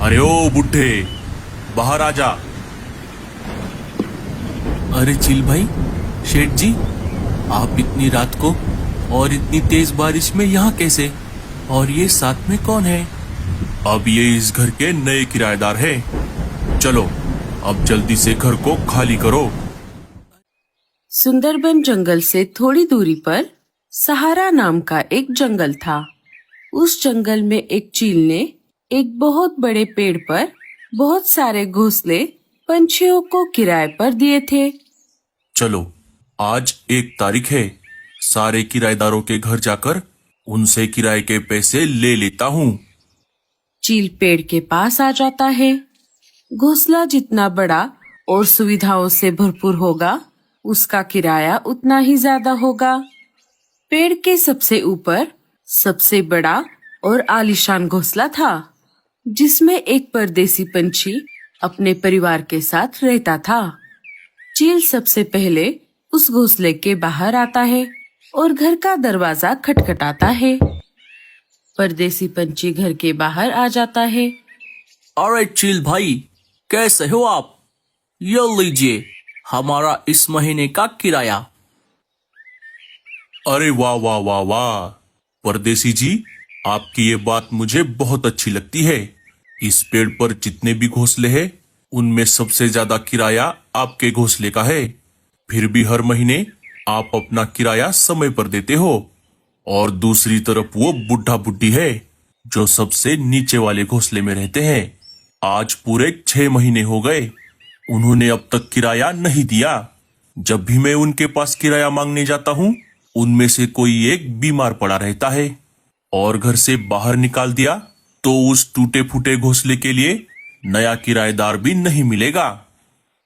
अरे ओ बुड्ढे, बाहर आ जा। अरे चिल भाई, शेठ जी, आप इतनी रात को और इतनी तेज बारिश में यहाँ कैसे? और ये साथ में कौन है? अब ये इस घर के नए किराएदार हैं। चलो अब जल्दी से घर को खाली करो। सुंदरबन जंगल से थोड़ी दूरी पर सहारा नाम का एक जंगल था। उस जंगल में एक चील ने एक बहुत बड़े पेड़ पर बहुत सारे घोंसले पंछियों को किराए पर दिए थे। चलो आज 1 तारीख है, सारे किराएदारों के घर जाकर उनसे किराए के पैसे ले लेता हूँ। चील पेड़ के पास आ जाता है। घोंसला जितना बड़ा और सुविधाओं से भरपूर होगा, उसका किराया उतना ही ज्यादा होगा। पेड़ के सबसे ऊपर सबसे बड़ा और आलीशान घोंसला था, जिसमें एक परदेसी पंछी अपने परिवार के साथ रहता था। चील सबसे पहले उस घोंसले के बाहर आता है और घर का दरवाजा खटखटाता है। परदेसी पंछी घर के बाहर आ जाता है। अरे चिल भाई, कैसे हो आप? ये लीजिए हमारा इस महीने का किराया। अरे वाह वाह वाह वाह, परदेसी जी, आपकी ये बात मुझे बहुत अच्छी लगती है। इस पेड़ पर जितने भी घोंसले हैं, उनमें सबसे ज्यादा किराया आपके घोंसले का है। फिर भी हर महीने आप अपना किराया समय पर देते हो। और दूसरी तरफ वो बुढ़ा बुड्ढी है जो सबसे नीचे वाले घोंसले में रहते हैं। आज पूरे 6 महीने हो गए, उन्होंने अब तक किराया नहीं दिया। जब भी मैं उनके पास किराया मांगने जाता हूँ, उनमें से कोई एक बीमार पड़ा रहता है और घर से बाहर निकाल दिया तो उस टूटे फूटे घोंसले के लिए नया किराएदार भी नहीं मिलेगा।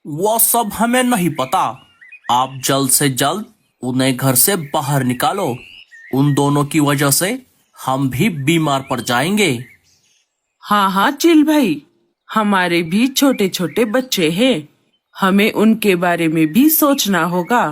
वो सब हमें नहीं पता। आप जल्द से जल्द उन्हें घर से बाहर निकालो। उन दोनों की वजह से हम भी बीमार पड़ जाएंगे। हाँ हाँ चिल भाई, हमारे भी छोटे छोटे बच्चे हैं, हमें उनके बारे में भी सोचना होगा।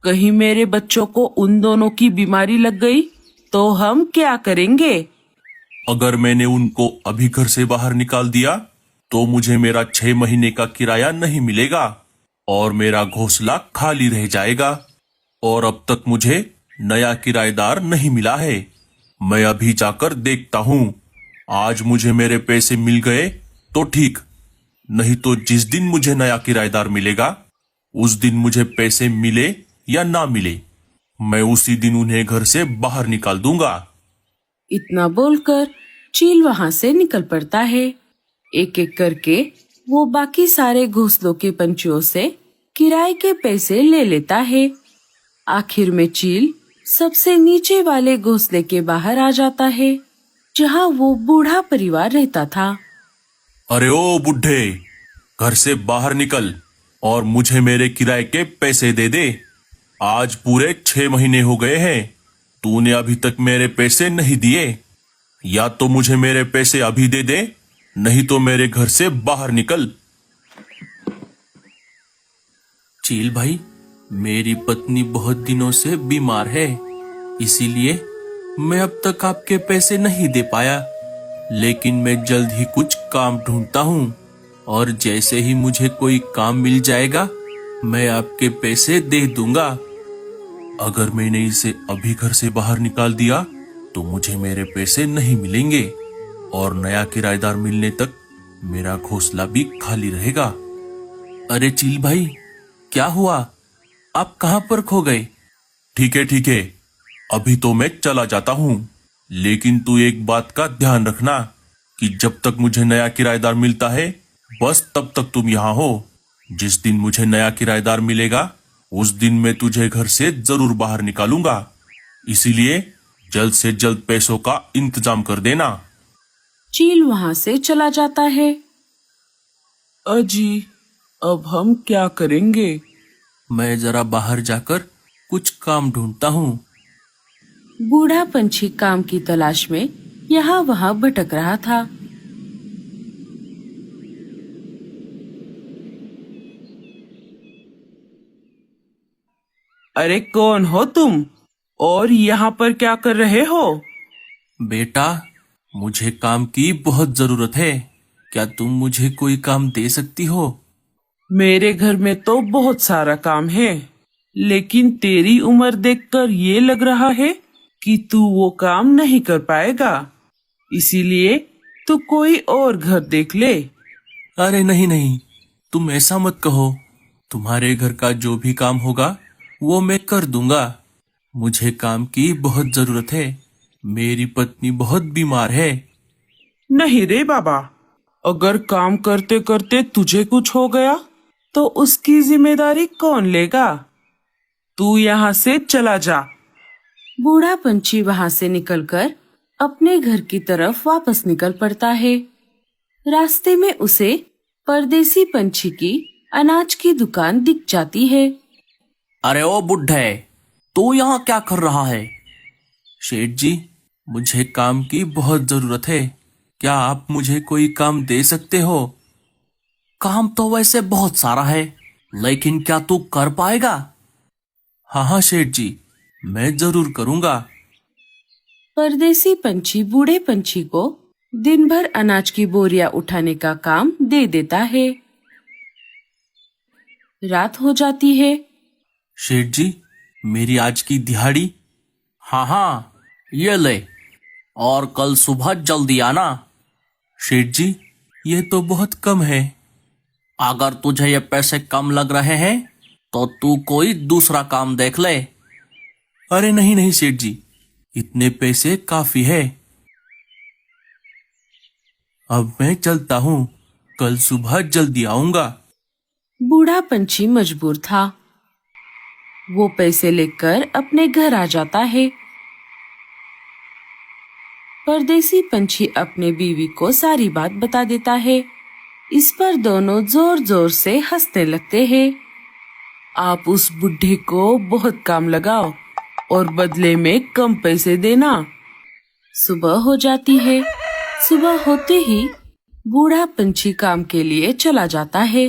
कहीं मेरे बच्चों को उन दोनों की बीमारी लग गई तो हम क्या करेंगे? अगर मैंने उनको अभी घर से बाहर निकाल दिया तो मुझे मेरा 6 महीने का किराया नहीं मिलेगा और मेरा घोंसला खाली रह जाएगा। और अब तक मुझे नया किराएदार नहीं मिला है। मैं अभी जाकर देखता हूँ। आज मुझे मेरे पैसे मिल गए तो ठीक, नहीं तो जिस दिन मुझे नया किराएदार मिलेगा, उस दिन मुझे पैसे मिले या ना मिले, मैं उसी दिन उन्हें घर से बाहर निकाल दूंगा। इतना बोलकर चील वहाँ से निकल पड़ता है। एक एक करके वो बाकी सारे घोंसलों के पंछियों से किराए के पैसे ले लेता है। आखिर में चील सबसे नीचे वाले घोंसले के बाहर आ जाता है, जहाँ वो बूढ़ा परिवार रहता था। अरे ओ बुड्ढे, घर से बाहर निकल और मुझे मेरे किराए के पैसे दे दे। आज पूरे 6 महीने हो गए हैं, तूने अभी तक मेरे पैसे नहीं दिए। या तो मुझे मेरे पैसे अभी दे दे, नहीं तो मेरे घर से बाहर निकल। चील भाई, मेरी पत्नी बहुत दिनों से बीमार है, इसीलिए मैं अब तक आपके पैसे नहीं दे पाया। लेकिन मैं जल्द ही कुछ काम ढूंढता हूँ और जैसे ही मुझे कोई काम मिल जाएगा, मैं आपके पैसे दे दूंगा। अगर मैंने इसे अभी घर से बाहर निकाल दिया तो मुझे मेरे पैसे नहीं मिलेंगे और नया किराएदार मिलने तक मेरा घोंसला भी खाली रहेगा। अरे चील भाई, क्या हुआ? आप कहाँ पर खो गए? ठीक है, अभी तो मैं चला जाता हूँ, लेकिन तू एक बात का ध्यान रखना कि जब तक मुझे नया किराएदार मिलता है, बस तब तक तुम यहाँ हो। जिस दिन मुझे नया किराएदार मिलेगा, उस दिन मैं तुझे घर से जरूर बाहर निकालूंगा। इसीलिए जल्द से जल्द पैसों का इंतजाम कर देना। चील वहाँ से चला जाता है। अजी, अब हम क्या करेंगे? मैं जरा बाहर जाकर कुछ काम ढूंढता हूँ। बूढ़ा पंछी काम की तलाश में यहाँ वहाँ भटक रहा था। अरे कौन हो तुम और यहाँ पर क्या कर रहे हो? बेटा, मुझे काम की बहुत जरूरत है। क्या तुम मुझे कोई काम दे सकती हो? मेरे घर में तो बहुत सारा काम है, लेकिन तेरी उम्र देखकर ये लग रहा है कि तू वो काम नहीं कर पाएगा। इसीलिए तू कोई और घर देख ले। अरे नहीं नहीं, तुम ऐसा मत कहो। तुम्हारे घर का जो भी काम होगा वो मैं कर दूंगा। मुझे काम की बहुत जरूरत है। मेरी पत्नी बहुत बीमार है। नहीं रे बाबा, अगर काम करते करते तुझे कुछ हो गया तो उसकी जिम्मेदारी कौन लेगा? तू यहाँ से चला जा। बूढ़ा पंछी वहां से निकलकर अपने घर की तरफ वापस निकल पड़ता है। रास्ते में उसे परदेसी पंछी की अनाज की दुकान दिख जाती है। अरे ओ बुड्ढे, तू यहाँ क्या कर रहा है? शेठ जी, मुझे काम की बहुत जरूरत है। क्या आप मुझे कोई काम दे सकते हो? काम तो वैसे बहुत सारा है, लेकिन क्या तू कर पाएगा? हाँ हाँ शेठ जी, मैं जरूर करूंगा। परदेसी पंछी बूढ़े पंछी को दिन भर अनाज की बोरियां उठाने का काम दे देता है। रात हो जाती है। शेठ जी, मेरी आज की दिहाड़ी? हाँ हाँ, ये ले, और कल सुबह जल्दी आना। शेठ जी, ये तो बहुत कम है। अगर तुझे ये पैसे कम लग रहे हैं तो तू कोई दूसरा काम देख ले। अरे नहीं नहीं शेठ जी, इतने पैसे काफी है। अब मैं चलता हूँ, कल सुबह जल्दी आऊंगा। बूढ़ा पंछी मजबूर था। वो पैसे लेकर अपने घर आ जाता है। परदेसी पंछी अपने बीवी को सारी बात बता देता है। इस पर दोनों जोर जोर से हंसने लगते हैं। आप उस बुढ़े को बहुत काम लगाओ और बदले में कम पैसे देना। सुबह हो जाती है। सुबह होते ही बूढ़ा पंछी काम के लिए चला जाता है।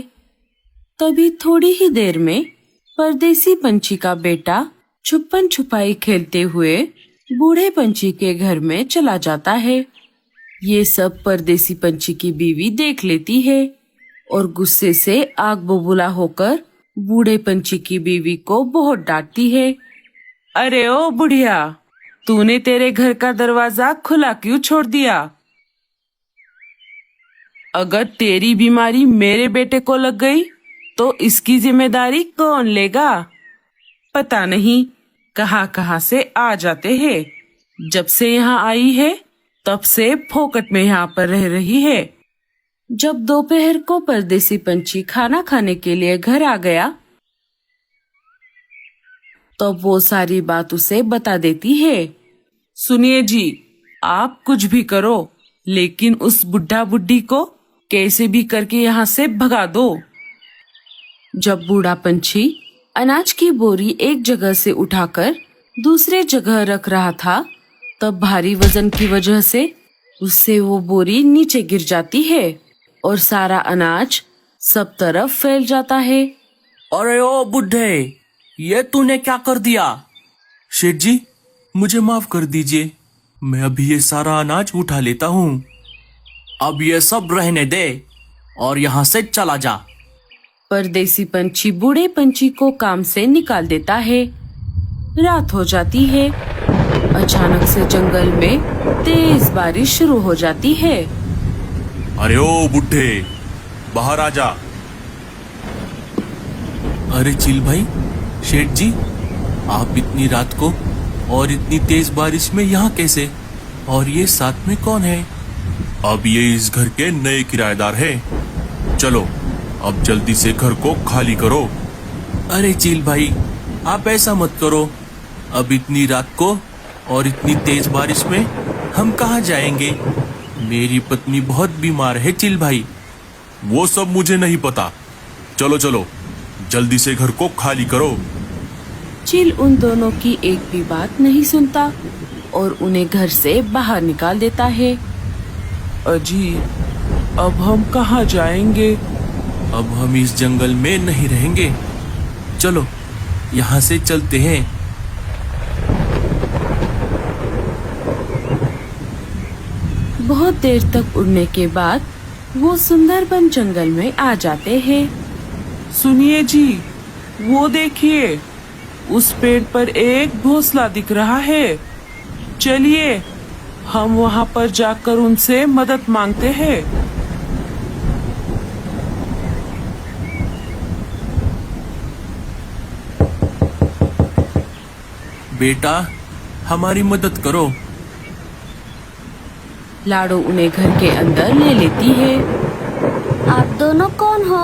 तभी थोड़ी ही देर में परदेसी पंछी का बेटा छुपन छुपाई खेलते हुए बूढ़े पंछी के घर में चला जाता है। ये सब परदेसी पंछी की बीवी देख लेती है और गुस्से से आग बबूला होकर बूढ़े पंछी की बीवी को बहुत डांटती है। अरे ओ बुढ़िया, तूने तेरे घर का दरवाजा खुला क्यों छोड़ दिया? अगर तेरी बीमारी मेरे बेटे को लग गई तो इसकी जिम्मेदारी कौन लेगा? पता नहीं कहाँ से आ जाते हैं। जब से यहाँ आई है तब से फोकट में यहाँ पर रह रही है। जब दोपहर को परदेसी पंछी खाना खाने के लिए घर आ गया तो वो सारी बात उसे बता देती है। सुनिए जी, आप कुछ भी करो, लेकिन उस बुढ़ा बुढ़ी को कैसे भी करके यहाँ से भगा दो। जब बूढ़ा पंछी अनाज की बोरी एक जगह से उठाकर दूसरे जगह रख रहा था तब भारी वजन की वजह से उससे वो बोरी नीचे गिर जाती है और सारा अनाज सब तरफ फैल जाता है। अरे ओ बुड्ढे, ये तूने क्या कर दिया? शेठ जी, मुझे माफ कर दीजिए, मैं अभी ये सारा अनाज उठा लेता हूँ। अब ये सब रहने दे और यहाँ से चला जा। परदेसी पंछी बूढ़े पंछी को काम से निकाल देता है। रात हो जाती है। अचानक से जंगल में तेज बारिश शुरू हो जाती है। अरे ओ बुड्ढे, बाहर आ जा। अरे चिल भाई, शेठ जी, आप इतनी रात को और इतनी तेज बारिश में यहाँ कैसे? और ये साथ में कौन है? अब ये इस घर के नए किराएदार हैं। चलो अब जल्दी से घर को खाली करो। अरे चिल भाई, आप ऐसा मत करो। अब इतनी रात को और इतनी तेज बारिश में हम कहाँ जाएंगे? मेरी पत्नी बहुत बीमार है चिल भाई। वो सब मुझे नहीं पता। चलो चलो जल्दी से घर को खाली करो। चिल उन दोनों की एक भी बात नहीं सुनता और उन्हें घर से बाहर निकाल देता है। अजी, अब हम कहाँ जाएंगे? अब हम इस जंगल में नहीं रहेंगे। चलो यहाँ से चलते हैं। बहुत देर तक उड़ने के बाद वो सुंदरबन जंगल में आ जाते हैं। सुनिए जी, वो देखिए, उस पेड़ पर एक घोंसला दिख रहा है। चलिए हम वहाँ पर जाकर उनसे मदद मांगते हैं। बेटा, हमारी मदद करो। लाडो उन्हें घर के अंदर ले लेती है। आप दोनों कौन हो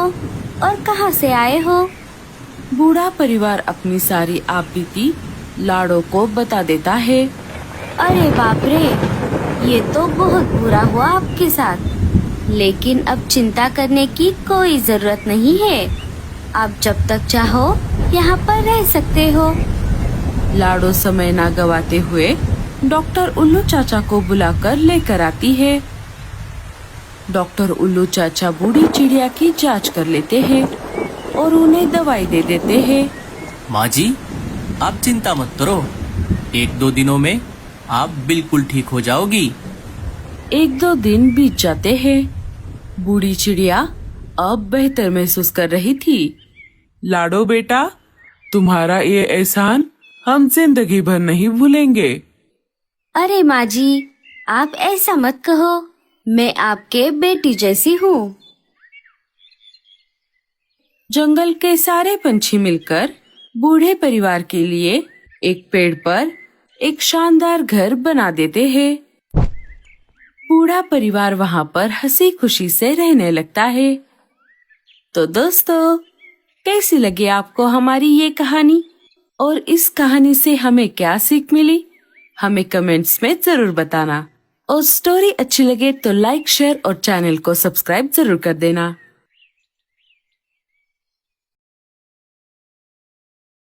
और कहाँ से आए हो? बूढ़ा परिवार अपनी सारी आपबीती लाडो को बता देता है। अरे बाप रे, ये तो बहुत बुरा हुआ आपके साथ। लेकिन अब चिंता करने की कोई जरूरत नहीं है। आप जब तक चाहो यहाँ पर रह सकते हो। लाडो समय ना गवाते हुए डॉक्टर उल्लू चाचा को बुलाकर लेकर आती है। डॉक्टर उल्लू चाचा बूढ़ी चिड़िया की जांच कर लेते हैं और उन्हें दवाई दे देते हैं। माँ जी, आप चिंता मत करो, 1-2 दिनों में आप बिल्कुल ठीक हो जाओगी। 1-2 दिन बीत जाते हैं। बूढ़ी चिड़िया अब बेहतर महसूस कर रही थी। लाडो बेटा, तुम्हारा ये एहसान हम जिंदगी भर नहीं भूलेंगे। अरे माँ जी, आप ऐसा मत कहो, मैं आपके बेटी जैसी हूँ। जंगल के सारे पंछी मिलकर बूढ़े परिवार के लिए एक पेड़ पर एक शानदार घर बना देते हैं। बूढ़ा परिवार वहाँ पर हंसी खुशी से रहने लगता है। तो दोस्तों, कैसी लगी आपको हमारी ये कहानी और इस कहानी से हमें क्या सीख मिली? हमें कमेंट्स में जरूर बताना। और स्टोरी अच्छी लगे तो लाइक, शेयर और चैनल को सब्सक्राइब जरूर कर देना।